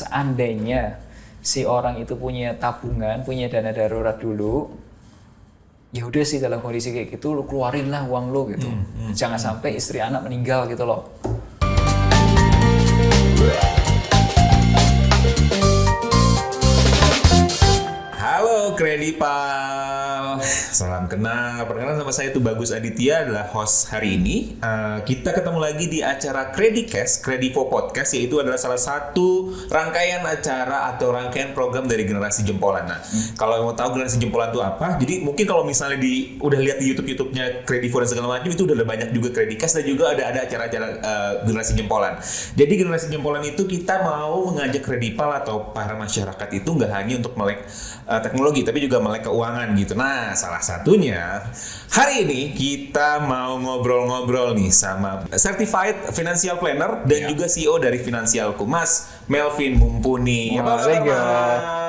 seandainya si orang itu punya tabungan, punya dana darurat dulu, ya udah sih dalam kondisi kayak gitu lu keluarin lah uang lu gitu. Jangan sampai istri anak meninggal gitu loh. Halo Kredipal, salam kenal. Perkenalkan sama saya itu Bagus Aditya, adalah host hari ini. Kita ketemu lagi di acara Kredicast, Kredivo Podcast, yaitu adalah salah satu rangkaian acara atau rangkaian program dari Generasi Jempolan. Nah, kalau mau tahu Generasi Jempolan itu apa, jadi mungkin kalau misalnya udah lihat di YouTube-nya Kredivo dan segala macam, itu udah banyak juga Kredicast dan juga ada acara-acara Generasi Jempolan. Jadi Generasi Jempolan itu kita mau mengajak Kredipal atau para masyarakat itu nggak hanya untuk melek teknologi, tapi juga melek keuangan gitu. Nah, salah satunya hari ini kita mau ngobrol-ngobrol nih sama Certified Financial Planner dan juga CEO dari Finansialku, Mas Melvin Mumpuni.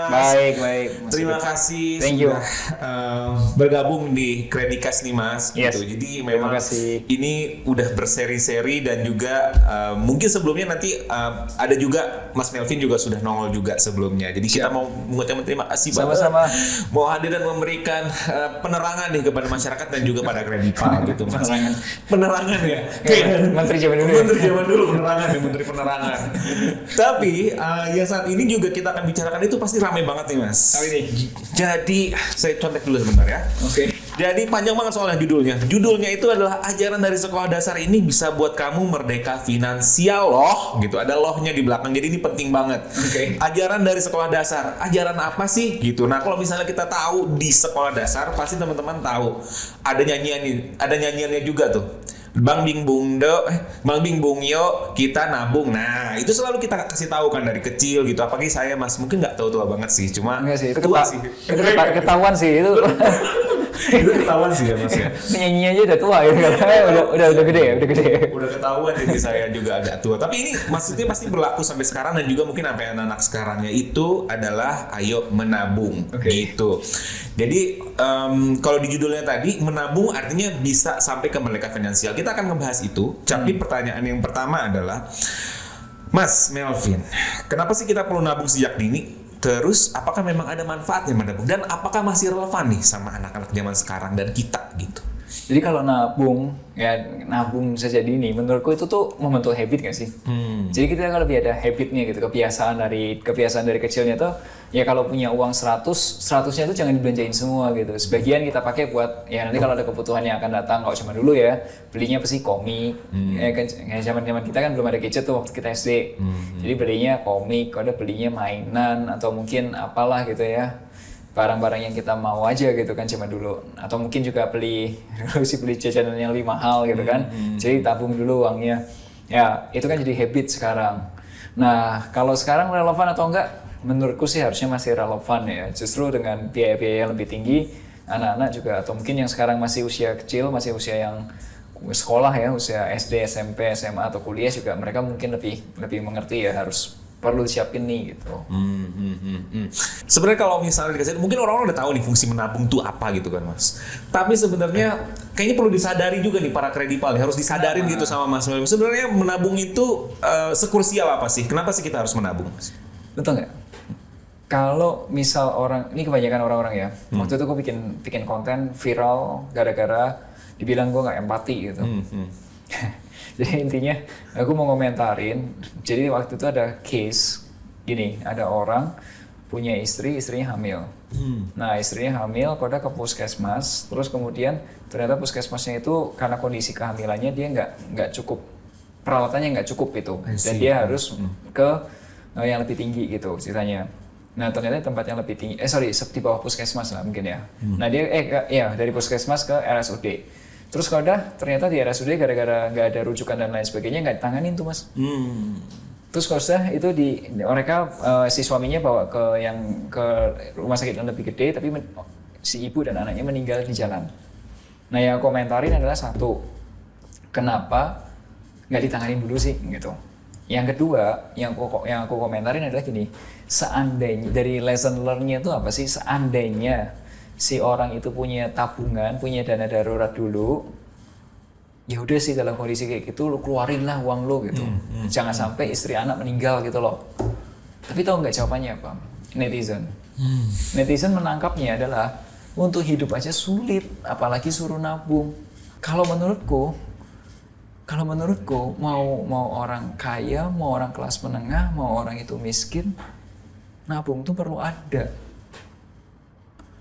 Baik. Terima kasih Thank you. sudah bergabung di Kredicast nih Mas. Yes. Gitu. Jadi memang ini udah berseri-seri dan juga mungkin sebelumnya nanti ada juga Mas Melvin juga sudah nongol juga sebelumnya. Jadi kita mau mengucapkan terima kasih banget. Sama-sama. Mau hadir dan memberikan penerangan nih kepada masyarakat dan juga pada Kredipal gitu Mas. Penerangan ya. Kayak Menteri zaman dulu. Menteri zaman dulu penerangan ya, Menteri Penerangan. Tapi yang saat ini juga kita akan bicarakan itu pasti ramai banget nih Mas. Jadi saya contek dulu sebentar ya. Oke. Jadi panjang banget soalnya judulnya. Judulnya itu adalah ajaran dari sekolah dasar ini bisa buat kamu merdeka finansial loh. Gitu. Ada lohnya di belakang. Jadi ini penting banget. Oke. Ajaran dari sekolah dasar. Ajaran apa sih? Gitu. Nah, kalau misalnya kita tahu di sekolah dasar, pasti teman-teman tahu ada nyanyiannya juga tuh. Bang Bing Bung Yo, kita nabung. Nah, itu selalu kita kasih tahu kan dari kecil gitu. Apalagi saya Mas, mungkin nggak tahu tua banget sih, cuma Enggak sih, itu ketahuan sih itu. itu ketahuan sih ya Mas ya. Nyanyinya aja udah tua gitu katanya, udah gede. Udah ketahuan jadi saya juga agak tua. Tapi ini maksudnya pasti berlaku sampai sekarang dan juga mungkin sampai anak-anak sekarangnya itu adalah ayo menabung gitu. Jadi kalau di judulnya tadi menabung artinya bisa sampai ke merdeka finansial. Kita akan ngebahas itu. Tapi pertanyaan yang pertama adalah Mas Melvin, kenapa sih kita perlu nabung sejak dini? Terus apakah memang ada manfaatnya menabung dan apakah masih relevan nih sama anak-anak zaman sekarang dan kita gitu? Jadi kalau nabung sejak dini, menurutku itu tuh membentuk habit nggak sih? Jadi kita kan lebih ada habitnya gitu, kebiasaan dari kecilnya tuh, ya kalau punya uang 100-nya tuh jangan dibelanjain semua gitu. Sebagian kita pakai buat, ya nanti kalau ada kebutuhan yang akan datang, kalau cuma dulu ya, belinya pasti komik. Zaman kita kan belum ada gadget tuh waktu kita SD. Jadi belinya komik, kalau ada belinya mainan, atau mungkin apalah gitu ya. Barang-barang yang kita mau aja gitu kan cuma dulu, atau mungkin juga beli jajanan yang lebih mahal gitu kan. Jadi tabung dulu uangnya ya, itu kan jadi habit sekarang. Nah, kalau sekarang relevan atau enggak, menurutku sih harusnya masih relevan ya, justru dengan biaya-biaya yang lebih tinggi. Anak-anak juga, atau mungkin yang sekarang masih usia kecil, masih usia yang sekolah ya, usia SD, SMP, SMA atau kuliah juga, mereka mungkin lebih mengerti ya, harus perlu siapin nih gitu. Sebenarnya kalau misalnya dikasih, mungkin orang-orang udah tahu nih fungsi menabung tuh apa gitu kan Mas. Tapi sebenarnya kayaknya perlu disadari juga nih para Kredipal, harus disadarin gitu sama Mas. Sebenarnya menabung itu sekrusial apa sih? Kenapa sih kita harus menabung? Betul nggak? Kalau misal ini kebanyakan orang-orang ya. Waktu itu gue bikin konten viral gara-gara dibilang gue nggak empati gitu. Jadi intinya aku mau ngomentarin, jadi waktu itu ada case gini, ada orang punya istrinya hamil. Nah, istrinya hamil, koda ke puskesmas, terus kemudian ternyata puskesmasnya itu karena kondisi kehamilannya dia nggak cukup, peralatannya nggak cukup itu, dan dia harus ke yang lebih tinggi gitu ceritanya. Nah, ternyata tempat yang lebih tinggi, di bawah puskesmas lah mungkin ya. Nah, dia dari puskesmas ke RSUD. Terus kalau ternyata di RSUD gara-gara nggak ada rujukan dan lain sebagainya nggak ditanganin tuh Mas. Terus kalau itu mereka si suaminya bawa ke rumah sakit yang lebih gede, tapi si ibu dan anaknya meninggal di jalan. Nah, yang komentarin adalah satu, kenapa nggak ditanganin dulu sih gitu. Yang kedua, yang aku komentarin adalah gini, seandainya dari lesson learn-nya itu apa sih? Seandainya si orang itu punya tabungan, punya dana darurat dulu, ya udah sih dalam kondisi kayak gitu lu keluarin lah uang lu gitu. Jangan sampai istri anak meninggal gitu loh. Tapi tahu nggak jawabannya apa? Netizen. Netizen menangkapnya adalah untuk hidup aja sulit, apalagi suruh nabung. Kalau menurutku mau orang kaya, mau orang kelas menengah, mau orang itu miskin, nabung tuh perlu ada.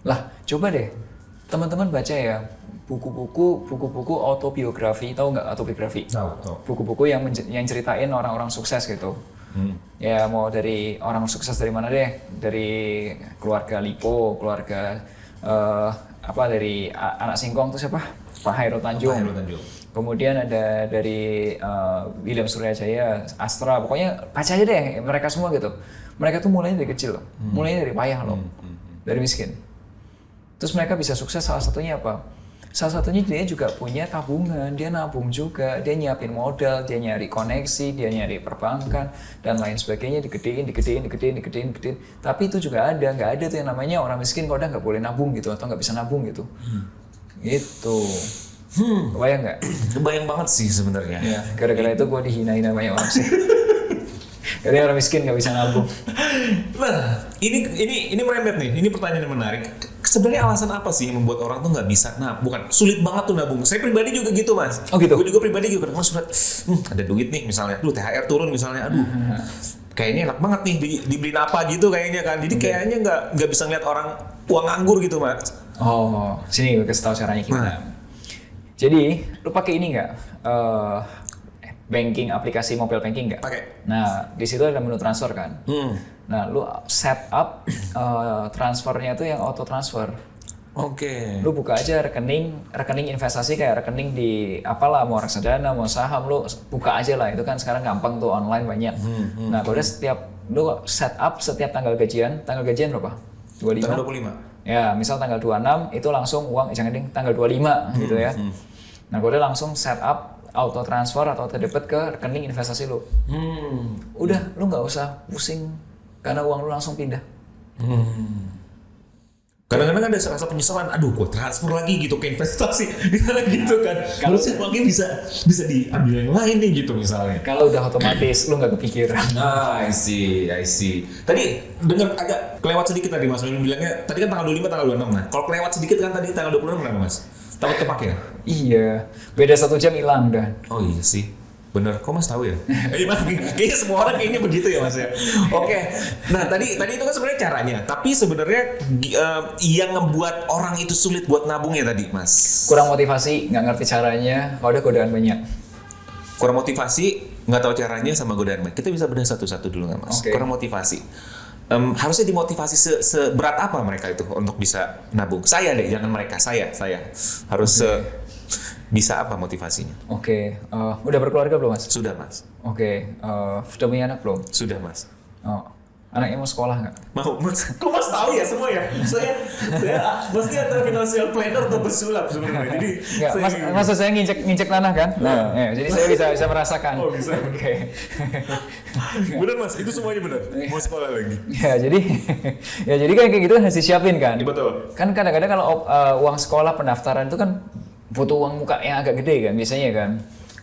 Lah, coba deh teman-teman baca ya buku-buku autobiografi, tahu nggak autobiografi? Tahu. Buku-buku yang ceritain orang-orang sukses gitu. Ya mau dari orang sukses dari mana deh? Dari keluarga Lipo, keluarga dari anak singkong itu siapa? Pak Hairul Tanjung. Kemudian ada dari William Suryajaya, Astra, pokoknya baca aja deh mereka semua gitu. Mereka tuh mulainya dari kecil, mulainya dari payah loh, dari miskin. Terus mereka bisa sukses salah satunya apa? Salah satunya dia juga punya tabungan, dia nabung juga, dia nyiapin modal, dia nyari koneksi, dia nyari perbankan, dan lain sebagainya, digedein. Tapi itu juga nggak ada tuh yang namanya orang miskin kok udah nggak boleh nabung gitu, atau nggak bisa nabung gitu. Gitu. Kebayang nggak? Kebayang banget sih sebenarnya. Ya, gara-gara itu gue dihina-hina banyak orang sih. Jadi orang miskin nggak bisa nabung. Nah, ini merembet nih. Ini pertanyaan yang menarik. Sebenarnya alasan apa sih yang membuat orang tuh nggak bisa bukan sulit banget tuh nabung? Saya pribadi juga gitu, Mas. Oh gitu. Gue juga pribadi gitu. Mas surat, ada duit nih misalnya. THR turun misalnya. Kayaknya enak banget nih dibeliin apa gitu kayaknya kan. Jadi kayaknya nggak bisa ngeliat orang uang nganggur gitu, Mas. Oh, sini gue kasih tahu caranya gimana. Jadi, lu pakai ini nggak? Banking, aplikasi mobile banking nggak? Pakai. Nah, di situ ada menu transfer kan. Nah, lu set up transfernya tuh yang auto transfer. Oke. Lu buka aja rekening investasi kayak rekening di apalah, mau reksadana, mau saham, lu buka aja lah. Itu kan sekarang gampang tuh, online banyak. Nah, kalau udah lu set up setiap tanggal gajian berapa? 25. Tanggal 25. Ya, misal tanggal 26 itu langsung uang, jangan ding, tanggal 25 gitu ya. Nah, gue udah langsung set up auto transfer atau auto debit ke rekening investasi lu. Udah, lu nggak usah pusing karena uang lu langsung pindah. Kadang-kadang ada rasa penyesalan, aduh gue transfer lagi gitu ke investasi, gitu kan. Harusnya uangnya bisa diambil yang lain nih gitu misalnya. Kalau udah otomatis, lu nggak kepikiran. I see. Tadi dengar agak kelewat sedikit tadi Mas William bilangnya, tadi kan tanggal 25, tanggal 26 nah. Kalau kelewat sedikit kan tadi tanggal 26 kenapa Mas? Takut kepake ya? Iya, beda 1 jam hilang dah. Oh iya sih. Bener, kok Mas tahu ya? Mas, kayaknya semua orang kayaknya begitu ya Mas ya. Oke, nah tadi itu kan sebenarnya caranya, tapi sebenarnya yang ngebuat orang itu sulit buat nabung ya tadi Mas. Kurang motivasi, nggak ngerti caranya, kalau ada godaan banyak. Kurang motivasi, nggak tahu caranya sama godaan banyak. Kita bisa bedah satu-satu dulu nggak Mas? Okay. Kurang motivasi. Harusnya dimotivasi seberat apa mereka itu untuk bisa nabung? Saya deh, jangan mereka. Saya harus bisa apa motivasinya? Oke. Udah berkeluarga belum Mas? Sudah Mas. Oke. Sudah punya anak belum? Sudah Mas. Oh. Anaknya mau sekolah nggak? Mau Mas. Kok Mas tahu ya semua ya? Saya maksudnya antara financial planner atau pesulap sebenarnya. Jadi nggak, maksud saya nginjek tanah kan? Nah, ya, jadi saya bisa merasakan. Oh bisa. Oke. Benar Mas, itu semuanya benar. Mau sekolah lagi. Ya jadi kayak gitu kan harus disiapin kan? Betul. Kan kadang-kadang kalau uang sekolah pendaftaran itu kan butuh uang muka yang agak gede kan biasanya kan.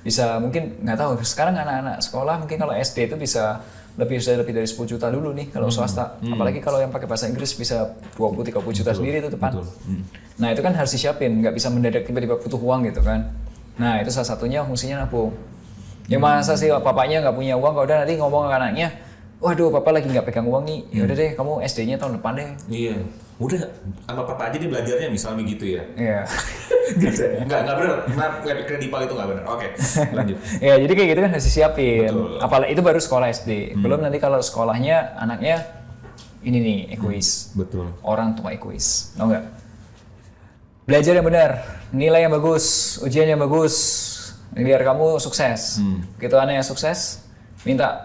Bisa mungkin nggak tahu sekarang anak-anak sekolah mungkin kalau SD itu bisa lebih dari 10 juta dulu nih kalau swasta. Apalagi kalau yang pakai bahasa Inggris bisa 20-30 juta sendiri itu depan. Nah itu kan harus disiapin, nggak bisa mendadak tiba-tiba butuh uang gitu kan. Nah itu salah satunya fungsinya nabung. Ya masa sih bapaknya nggak punya uang, kalau udah nanti ngomong ke anaknya, waduh papa lagi nggak pegang uang nih, yaudah deh kamu SD-nya tahun depan deh. Iya, udah sama papa aja dia belajarnya misalnya begitu ya. Iya. Nggak benar, nggak kredibel itu nggak benar. Oke, lanjut. Ya jadi kayak gitu kan harus disiapin. Betul. Apalagi itu baru sekolah SD. Belum nanti kalau sekolahnya anaknya ini nih egois. Betul. Orang tua egois, tau nggak? Belajar yang benar, nilai yang bagus, ujian yang bagus, biar kamu sukses. Begitu anaknya sukses, minta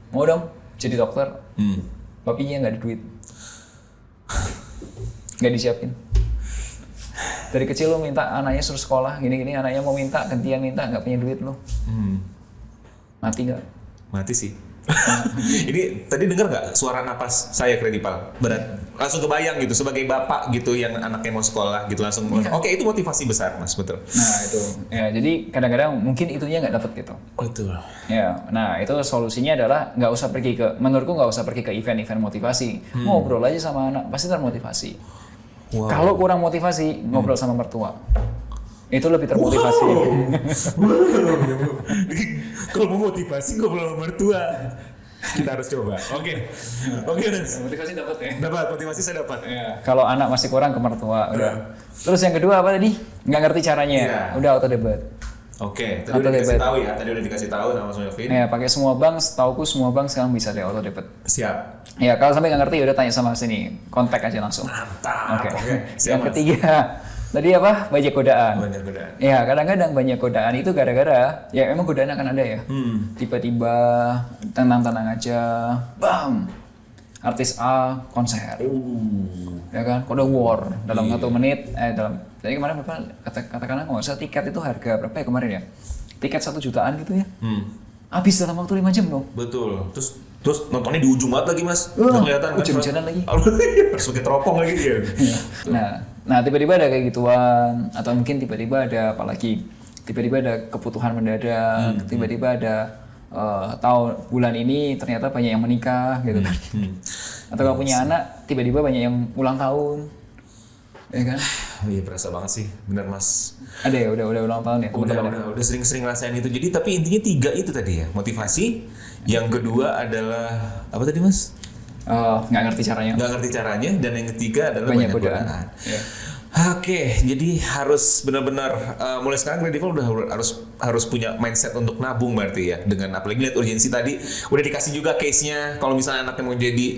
mau dong jadi dokter. Papinya nggak ada duit, nggak disiapin. Dari kecil lo minta anaknya suruh sekolah, gini-gini anaknya mau minta, gantian minta, nggak punya duit lo. Mati nggak? Mati sih. Ini tadi dengar nggak suara napas saya Kredipal? Berat. Langsung kebayang gitu sebagai bapak gitu yang anaknya mau sekolah gitu langsung. Oke, itu motivasi besar Mas, betul. Nah itu, ya jadi kadang-kadang mungkin itunya nggak dapet gitu. Betul. Ya, nah itu solusinya adalah nggak usah pergi ke, menurutku nggak usah pergi ke event-event motivasi. Ngobrol aja sama anak, pasti termotivasi. Wow. Kalau kurang motivasi, ngobrol sama mertua. Itu lebih termotivasi. Kalau mau motivasi ngobrol sama mertua. Kita harus coba. Oke, Mas. Motivasi dapat ya. Dapat, motivasi saya dapat. Ya. Kalau anak masih kurang ke mertua, udah. Terus yang kedua apa tadi? Nggak ngerti caranya. Iya. Udah auto debit. Oke, tadi udah dikasih tahu ya. Tadi udah dikasih tahu sama Mas Melvin. Ya, pakai semua bank, setauku semua bank sekarang bisa deh auto debit. Siap. Ya, kalau sampai nggak ngerti udah tanya sama sini, kontak aja langsung. Mantap. Oke. Siap, Yang Mas. ketiga, tadi apa? Banyak godaan. Banyak godaan. Ya, kadang-kadang banyak godaan itu gara-gara, ya emang godaan akan ada ya. Tiba-tiba tenang-tenang aja, bam, artis A konser. Ya kan, kode war dalam 1 menit, jadi kemarin berapa, katakanlah nggak usah tiket itu harga berapa ya kemarin ya? Tiket 1 jutaan gitu ya. Habis dalam waktu 5 jam dong. Betul. Terus nontonnya di ujung banget lagi Mas. Nggak kelihatan kan. Hujan-hujanan lagi. Harus pakai teropong lagi dia. Nah tiba-tiba ada kayak gituan, atau mungkin tiba-tiba ada apalagi, tiba-tiba ada kebutuhan mendadak, tiba-tiba ada tahu bulan ini ternyata banyak yang menikah gitu kan. Atau kalau punya anak, tiba-tiba banyak yang ulang tahun, ya kan? Iya berasa banget sih, benar Mas. Ada ya, udah ulang tahun ya. Udah sering-sering ngerasain itu. Jadi tapi intinya 3 itu tadi ya, motivasi. Yang kedua adalah apa tadi Mas? Nggak ngerti caranya. Nggak ngerti caranya. Dan yang ketiga adalah Banyak banyak godaan. godaan. Ya. Oke, jadi harus benar-benar mulai sekarang Kredival udah harus punya mindset untuk nabung berarti ya. Dengan apalagi lihat urgensi tadi, udah dikasih juga case-nya kalau misalnya anaknya mau jadi,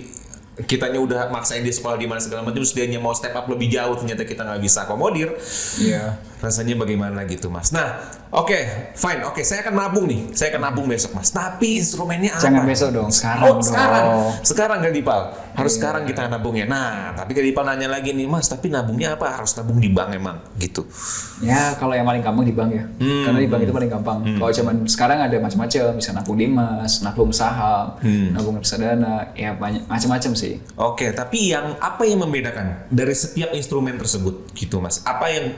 kitanya udah maksain dia sekolah di mana segala macam, terus dia mau step up lebih jauh, ternyata kita nggak bisa akomodir. Iya. Rasanya bagaimana gitu Mas. Nah, oke, fine. Oke, saya akan nabung nih. Saya akan nabung besok Mas. Tapi instrumennya apa? Jangan besok dong, sekarang Oh, dong. sekarang Kredipal. Harus sekarang kita nabungnya. Nah, tapi Kredipal nanya lagi nih Mas, tapi nabungnya apa? Harus nabung di bank emang gitu. Ya kalau yang paling gampang di bank ya, karena di bank itu paling gampang. Kalau zaman sekarang ada macam-macam, bisa nabung di emas, nabung saham, nabung reksadana, ya banyak macam-macam sih. Oke, tapi apa yang membedakan dari setiap instrumen tersebut gitu Mas? Apa yang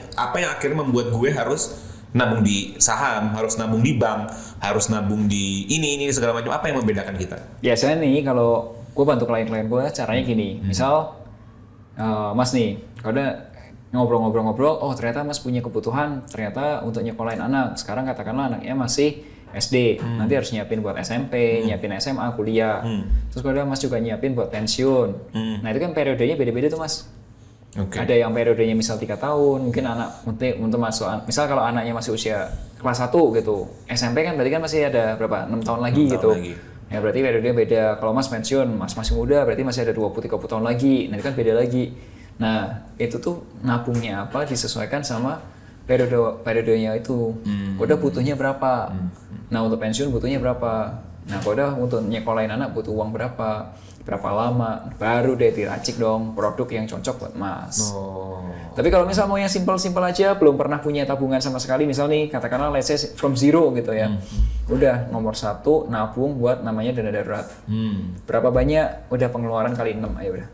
akhirnya membuat gue harus nabung di saham, harus nabung di bank, harus nabung di ini segala macam? Apa yang membedakan kita? Biasanya nih kalau gue bantu klien-klien gue caranya gini, misal Mas nih, kalau udah ngobrol-ngobrol, oh ternyata Mas punya kebutuhan ternyata untuk nyekolahin anak. Sekarang katakanlah anaknya masih SD, nanti harus nyiapin buat SMP, nyiapin SMA, kuliah. Terus kalau Mas juga nyiapin buat pensiun. Nah itu kan periodenya beda-beda tuh Mas. Okay. Ada yang periodenya misal 3 tahun, mungkin anak untuk masuk, misal kalau anaknya masih usia kelas 1 gitu, SMP kan berarti kan masih ada berapa, 6 tahun lagi 6 gitu. tahun lagi. Ya berarti periodenya beda. Kalau Mas pensiun, Mas masih muda, berarti masih ada 20-30 tahun lagi. Nah itu kan beda lagi. Nah itu tuh nabungnya apa disesuaikan sama periodenya itu. Udah butuhnya berapa? Nah untuk pensiun butuhnya berapa? Nah udah untuk nyekolahin anak butuh uang berapa lama, baru deh diracik dong produk yang cocok buat Mas. Tapi kalau misal mau yang simpel-simpel aja, belum pernah punya tabungan sama sekali, misal nih katakanlah let's say from zero gitu ya. Udah nomor 1 nabung buat namanya dana darurat. Berapa banyak? Udah pengeluaran kali 6, ayo udah.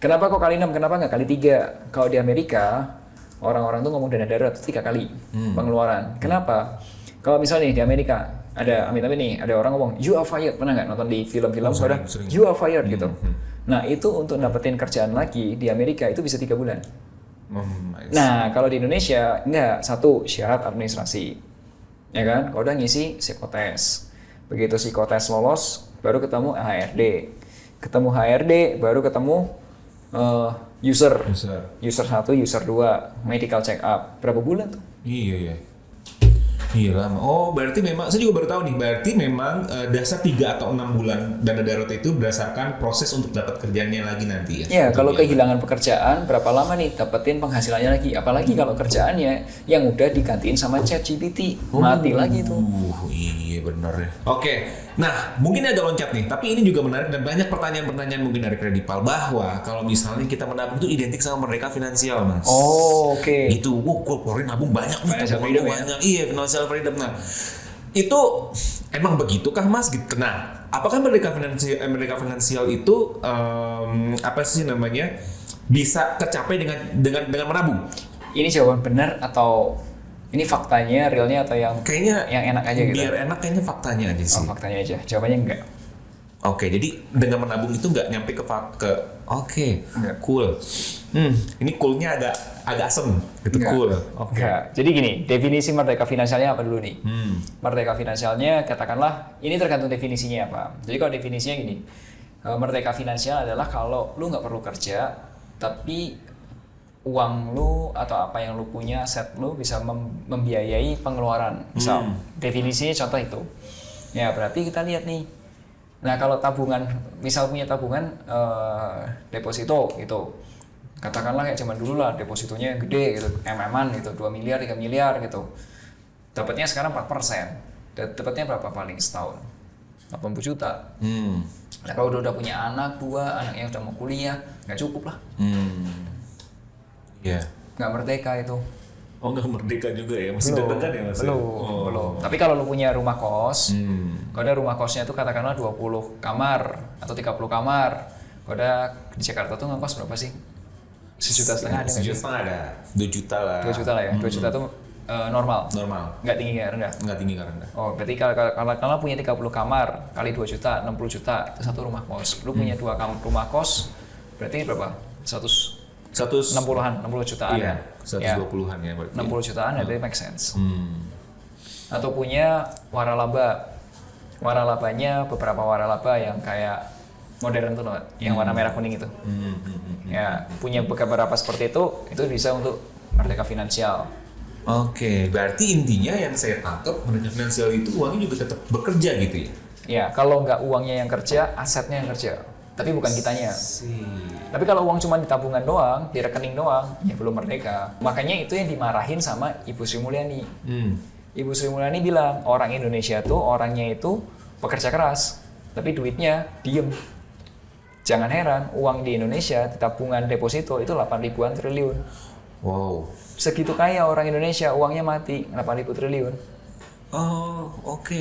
Kenapa kok kali 6? Kenapa nggak kali 3? Kalau di Amerika orang-orang tuh ngomong dana darurat 3 kali pengeluaran. Kenapa? Kalau misalnya nih di Amerika ada amit-amit nih, ada orang ngomong you are fired, pernah nggak nonton di film-film? Sering. You are fired gitu. Nah itu untuk dapetin kerjaan lagi di Amerika itu bisa 3 bulan. Nah kalau di Indonesia enggak, 1 syarat administrasi, ya kan? Kalau udah ngisi psikotes, begitu psikotes lolos baru ketemu HRD, baru ketemu user 1, user 2, medical check up, berapa bulan tuh? Iya lama. Oh berarti memang, saya juga baru tahu nih, berarti memang dasar 3 atau 6 bulan dana darurat itu berdasarkan proses untuk dapat kerjaannya lagi nanti ya? Iya, kalau kehilangan pekerjaan berapa lama nih dapetin penghasilannya lagi? Apalagi kalau kerjaannya yang udah digantiin sama ChatGPT, mati lagi tuh. Iya benar ya. Oke, nah mungkin agak loncat nih, tapi ini juga menarik dan banyak pertanyaan-pertanyaan mungkin dari Kredipal bahwa kalau misalnya kita menabung itu identik sama merdeka finansial Mas. Oh oke. Itu, gue keluarin nabung banyak nih, Financial freedom ya? banyak. Iya, financial freedom. Nah, itu Emang begitukah Mas? Gitu. Nah, apakah merdeka finansial itu apa sih namanya bisa tercapai dengan menabung? Ini jawaban benar atau ini faktanya, realnya atau Kayaknya yang enak aja gitu? biar enak kayaknya faktanya aja sih. Oh, faktanya aja. Jawabannya enggak. Oke, jadi dengan menabung itu nggak nyampe oke, Enggak. cool. Ini coolnya agak asem, gitu Enggak. cool. Oke. Enggak. Jadi gini, definisi merdeka finansialnya apa dulu nih? Merdeka finansialnya katakanlah ini tergantung definisinya apa. Jadi kalau definisinya gini, merdeka finansial adalah kalau lu nggak perlu kerja, tapi uang lu atau apa yang lu punya, aset lu bisa membiayai pengeluaran. Misal, definisinya contoh itu. Ya berarti kita lihat nih. Nah kalau tabungan, misal punya tabungan deposito gitu, katakanlah kayak zaman dulu lah, depositonya yang gede gitu, MM-an gitu, 2 miliar, 3 miliar gitu, dapatnya sekarang 4%, dapatnya berapa paling setahun? 80 juta. Nah kalau udah punya anak 2, anaknya udah mau kuliah, nggak cukup lah. Iya. Nggak merdeka itu. Oh, nggak merdeka juga ya, masih deg-degan ya Mas? Belum. Tapi kalau lu punya rumah kos, kalau ada rumah kosnya itu katakanlah 20 kamar atau 30 kamar, kalau ada di Jakarta tuh ngekos berapa sih? 1,5 juta ada nggak sih? 1,5 juta ada, 2 juta lah. 2 juta lah ya, 2 juta tuh normal? Normal. Nggak tinggi nggak rendah? Nggak tinggi nggak rendah. Oh, berarti kalau punya 30 kamar, kali 2 juta, 60 juta, itu satu rumah kos. Lu punya 2 rumah kos, berarti berapa? 60-an, 60 jutaan iya, ya? 120-an ya berarti. 60 jutaan ya, itu make sense. Atau punya waralaba. Waralabanya beberapa waralaba yang kayak modern tuh loh, yang warna merah kuning itu. Ya, punya beberapa seperti itu bisa untuk merdeka finansial. Oke, berarti intinya yang saya tangkap merdeka finansial itu uangnya juga tetap bekerja gitu ya? Ya, kalau nggak uangnya yang kerja, asetnya yang kerja. Tapi bukan kitanya. Tapi kalau uang cuma di tabungan doang, di rekening doang, ya belum merdeka. Makanya itu yang dimarahin sama Ibu Sri Mulyani. Ibu Sri Mulyani bilang, orang Indonesia tuh orangnya itu pekerja keras, tapi duitnya diem. Jangan heran, uang di Indonesia di tabungan deposito itu 8.000-an triliun. Wow. Segitu kaya orang Indonesia, uangnya mati 8.000 triliun. Oh, oke.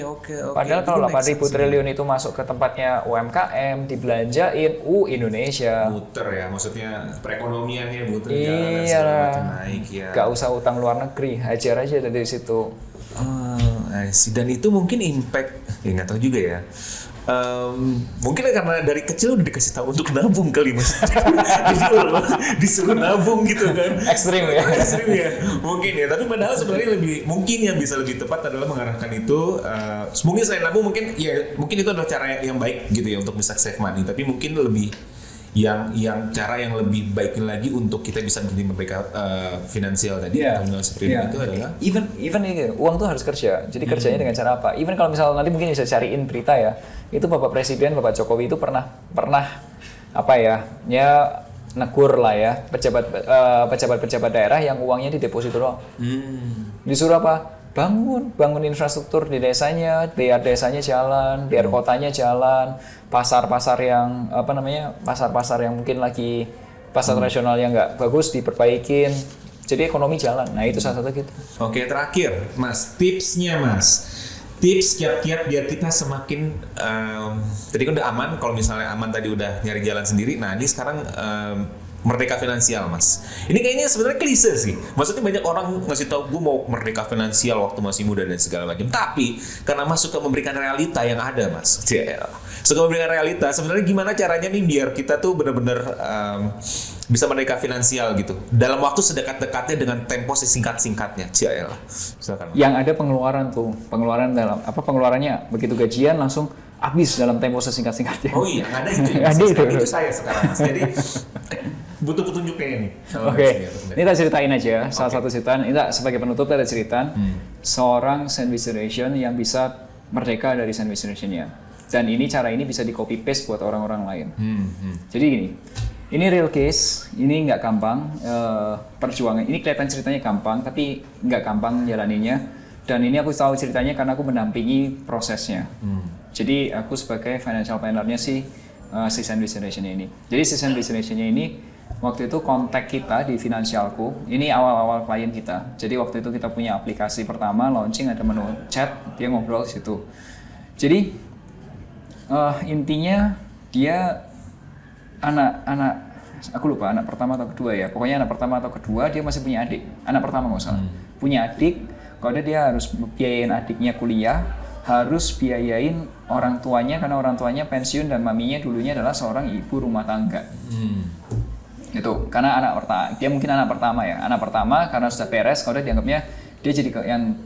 Padahal kalau 8.000 triliun itu masuk ke tempatnya UMKM, dibelanjain, Indonesia. Muter ya, maksudnya perekonomiannya muter Iya, jalan naik ya. Gak usah utang luar negeri, hajar aja dari situ. I see. Dan itu mungkin impact, ya nggak tahu juga ya. Mungkin karena dari kecil udah dikasih tahu untuk nabung kali Mas. Disuruh nabung gitu kan. Ekstrim ya. Ekstrim ya. Mungkin ya, tapi padahal sebenarnya mungkin yang bisa lebih tepat adalah mengarahkan itu mungkin selain nabung mungkin itu adalah cara yang baik gitu ya untuk bisa save money, tapi mungkin lebih yang cara yang lebih baik lagi untuk kita bisa menjadi merdeka finansial tadi atau seperti itu adalah even ini uang tuh harus kerja. Jadi kerjanya dengan cara apa? Even kalau misalnya nanti mungkin bisa cariin berita ya, itu Bapak Presiden, Bapak Jokowi itu pernah apa ya negur lah ya pejabat daerah yang uangnya di deposito doang. Disuruh apa? Bangun infrastruktur di desanya, biar desanya jalan, biar kotanya jalan, pasar-pasar yang pasar-pasar yang mungkin lagi pasar tradisional yang nggak bagus diperbaikin, jadi ekonomi jalan. Nah itu salah satu gitu. Oke, terakhir Mas, tipsnya Mas, tips kiat-kiat biar kita semakin tadi kan udah aman, kalau misalnya aman tadi udah nyari jalan sendiri, nah ini sekarang merdeka finansial Mas. Ini kayaknya sebenarnya klise sih. Maksudnya banyak orang ngasih tahu gue mau merdeka finansial waktu masih muda dan segala macam. Tapi karena Mas suka memberikan realita yang ada Mas. Suka memberikan realita. Sebenarnya gimana caranya nih biar kita tuh benar-benar bisa merdeka finansial gitu. Dalam waktu sedekat-dekatnya dengan tempo sesingkat-singkatnya. Silakan. Yang ada pengeluarannya begitu gajian langsung habis dalam tempo sesingkat-singkatnya. Oh iya, ada itu. Itu saya sekarang Mas. Jadi butuh petunjuknya ini. Oke. Ini kita ceritain aja. Salah satu ceritaan. Ini sebagai penutup kita ceritain seorang sandwich generation yang bisa merdeka dari sandwich generation-nya. Dan cara ini bisa di copy paste buat orang-orang lain. Jadi gini. Ini real case. Ini nggak gampang perjuangan. Ini kelihatan ceritanya gampang, tapi nggak gampang jalaninya. Dan ini aku tahu ceritanya karena aku mendampingi prosesnya. Jadi aku sebagai financial planner-nya si sandwich generation ini. Jadi si sandwich generation-nya ini waktu itu kontak kita di Finansialku, ini awal-awal klien kita. Jadi waktu itu kita punya aplikasi pertama launching, ada menu chat, dia ngobrol di situ. Jadi intinya dia anak aku lupa anak pertama atau kedua ya. Pokoknya anak pertama atau kedua dia masih punya adik. Anak pertama nggak usah. Punya adik. Kalau dia harus biayain adiknya kuliah, harus biayain orang tuanya karena orang tuanya pensiun dan maminya dulunya adalah seorang ibu rumah tangga. Itu karena anak pertama. Dia mungkin anak pertama ya. Anak pertama karena sudah beres. Kalau dianggapnya dia jadi yang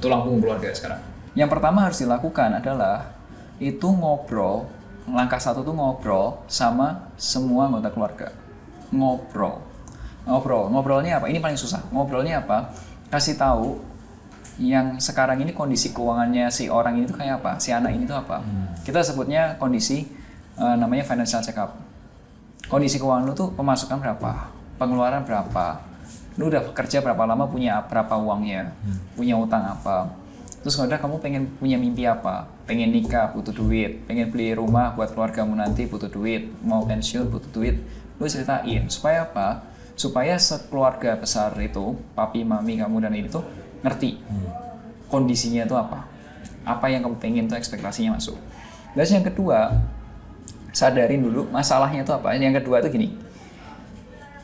tulang punggung keluarga sekarang. Yang pertama harus dilakukan adalah itu ngobrol. Langkah satu tuh ngobrol sama semua anggota keluarga. Ngobrolnya apa? Ini paling susah. Ngobrolnya apa? Kasih tahu yang sekarang ini kondisi keuangannya si orang ini tuh kayak apa, si anak ini tuh apa. Kita sebutnya kondisi namanya financial check up. Kondisi keuangan lu tuh pemasukan berapa, pengeluaran berapa, lu udah kerja berapa lama, punya berapa uangnya, punya utang apa. Terus kalau kamu pengen punya mimpi apa, pengen nikah butuh duit, pengen beli rumah buat keluargamu nanti butuh duit, mau pensiun butuh duit, lu ceritain. Supaya apa? Supaya sekeluarga besar itu, papi, mami kamu dan ini tuh ngerti kondisinya itu apa yang kamu pengen tuh ekspektasinya masuk. Terus yang kedua, sadarin dulu masalahnya itu apa. Yang kedua tuh gini,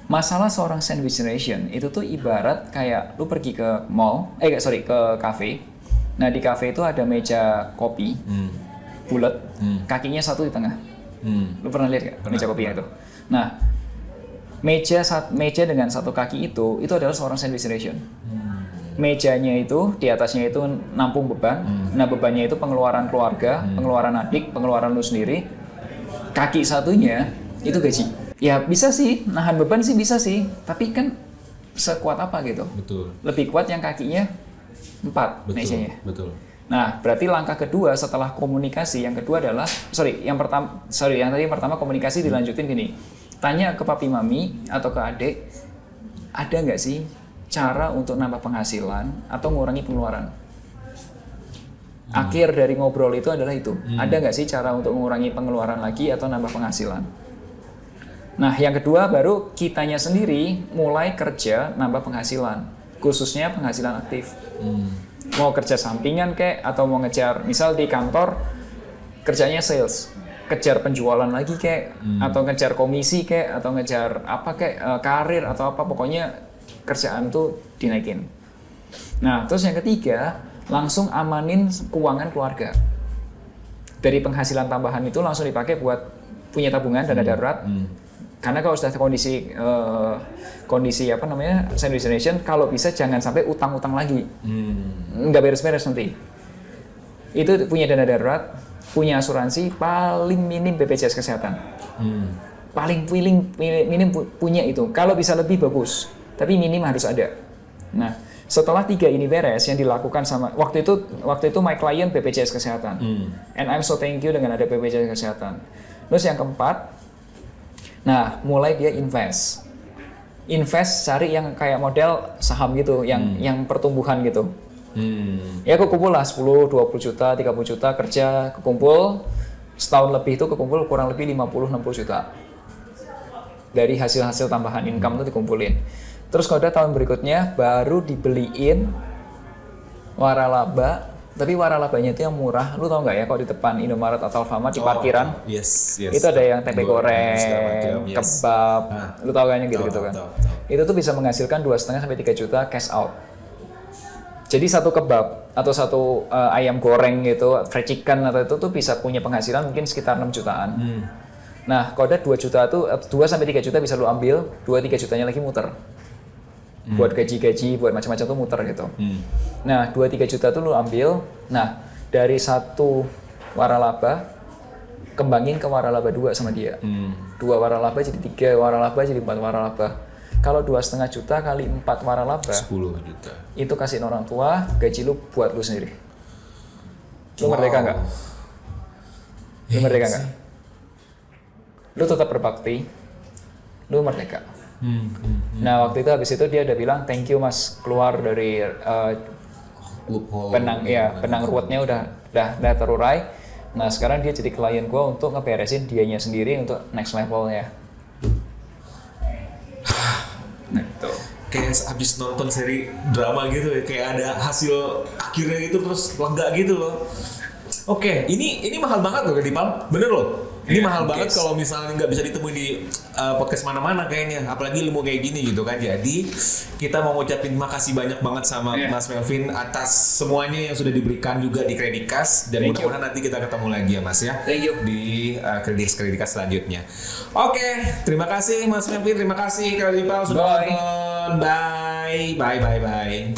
masalah seorang sandwich generation itu tuh ibarat kayak lu pergi ke mall, ke cafe. Nah di cafe itu ada meja kopi bulat, kakinya satu di tengah. Lu pernah lihat gak meja kopi itu? Nah meja dengan satu kaki itu adalah seorang sandwich generation. Mejanya itu, di atasnya itu nampung beban. Nah bebannya itu pengeluaran keluarga, pengeluaran adik, pengeluaran lu sendiri. Kaki satunya itu gaji. Ya bisa sih, nahan beban sih bisa sih. Tapi kan sekuat apa gitu. Betul. Lebih kuat yang kakinya 4 mejanya. Betul. Nah berarti langkah kedua setelah komunikasi, yang kedua adalah, yang pertama komunikasi dilanjutin gini. Tanya ke papi mami atau ke adik, ada nggak sih cara untuk nambah penghasilan atau mengurangi pengeluaran? Akhir dari ngobrol itu adalah itu. Ada nggak sih cara untuk mengurangi pengeluaran lagi atau nambah penghasilan? Nah, yang kedua baru kitanya sendiri mulai kerja nambah penghasilan, khususnya penghasilan aktif. Mau kerja sampingan kek atau mau ngejar, misal di kantor kerjanya sales, kejar penjualan lagi kek, atau ngejar komisi kek, atau ngejar apa kek, karir atau apa, pokoknya kerjaan tuh dinaikin. Nah, terus yang ketiga, langsung amanin keuangan keluarga. Dari penghasilan tambahan itu langsung dipakai buat punya tabungan dana darurat. Karena kalau sudah kondisi sandwich generation, kalau bisa jangan sampai utang-utang lagi. Nggak beres-beres nanti. Itu punya dana darurat, punya asuransi, paling minim BPJS Kesehatan. Paling minim punya itu. Kalau bisa lebih bagus. Tapi minim harus ada. Nah, setelah 3 ini beres, yang dilakukan sama waktu itu my client BPJS Kesehatan, and I'm so thank you dengan ada BPJS Kesehatan. Terus yang keempat, nah mulai dia invest cari yang kayak model saham gitu, yang pertumbuhan gitu. Ya kekumpul lah 10, 20 juta, 30 juta kerja kekumpul, setahun lebih itu kekumpul kurang lebih 50-60 juta. Dari hasil tambahan income itu dikumpulin. Terus kalau ada tahun berikutnya baru dibeliin waralaba, tapi waralabanya itu yang murah. Lu tau nggak ya kalau di depan Indomaret atau Alfamart di parkiran, yes. itu ada yang tempe goreng, kebab, lu tau kan yang gitu-gitu kan. Itu tuh bisa menghasilkan 2,5 sampai 3 juta cash out. Jadi satu kebab atau satu ayam goreng gitu, fried chicken atau itu tuh bisa punya penghasilan mungkin sekitar 6 jutaan. Nah, kalau ada 2 juta tuh 2 sampai 3 juta bisa lu ambil, 2-3 jutanya lagi muter. Buat gaji-gaji, buat macam-macam tuh muter gitu. Nah, 2-3 juta tuh lu ambil. Nah, dari satu waralaba kembangin ke waralaba 2 sama dia. 2 waralaba jadi 3 waralaba jadi 4 waralaba. Kalau 2,5 juta kali 4 waralaba 10 juta. Itu kasihin orang tua, gaji lu buat lu sendiri. Lu merdeka nggak? Lu merdeka nggak? Lu tetap berbakti, lu merdeka. Nah waktu itu habis itu dia udah bilang thank you mas, keluar dari benang ruwetnya udah terurai. Nah sekarang dia jadi klien gue untuk ngeberesin dianya sendiri untuk next levelnya. Nah itu. kayak habis nonton seri drama gitu ya, kayak ada hasil akhirnya gitu terus lega gitu loh. Oke, ini mahal banget loh Kak Dipal, bener loh. Ini mahal banget kalau misalnya nggak bisa ditemui di podcast mana-mana kayaknya, apalagi ilmu kayak gini gitu kan. Jadi kita mau ngucapin makasih banyak banget sama Mas Melvin atas semuanya yang sudah diberikan juga di Kredikas, dan mudah-mudahan nanti kita ketemu lagi ya Mas ya. Thank you. Di Kredikas selanjutnya. Oke, terima kasih Mas Melvin, terima kasih Kak Dipal sudah nonton. Bye.